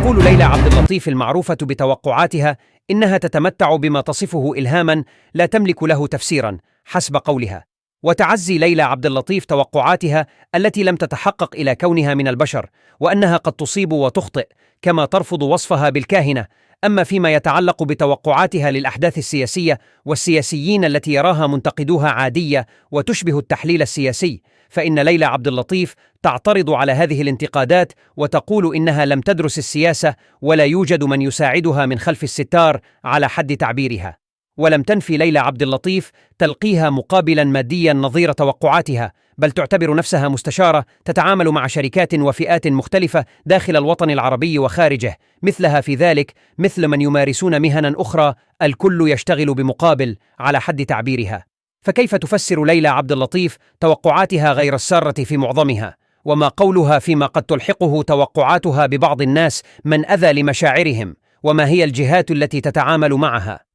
تقول ليلى عبد اللطيف المعروفة بتوقعاتها إنها تتمتع بما تصفه إلهاماً لا تملك له تفسيراً حسب قولها. وتعزي ليلى عبد اللطيف توقعاتها التي لم تتحقق إلى كونها من البشر، وأنها قد تصيب وتخطئ، كما ترفض وصفها بالكاهنة. أما فيما يتعلق بتوقعاتها للأحداث السياسية والسياسيين التي يراها منتقدوها عادية وتشبه التحليل السياسي، فإن ليلى عبد اللطيف تعترض على هذه الانتقادات وتقول إنها لم تدرس السياسة ولا يوجد من يساعدها من خلف الستار على حد تعبيرها. ولم تنفي ليلى عبد اللطيف تلقيها مقابلا ماديا نظير توقعاتها، بل تعتبر نفسها مستشارة تتعامل مع شركات وفئات مختلفة داخل الوطن العربي وخارجه، مثلها في ذلك مثل من يمارسون مهنا أخرى الكل يشتغل بمقابل على حد تعبيرها. فكيف تفسر ليلى عبد اللطيف توقعاتها غير السارة في معظمها؟ وما قولها فيما قد تلحقه توقعاتها ببعض الناس من أذى لمشاعرهم؟ وما هي الجهات التي تتعامل معها؟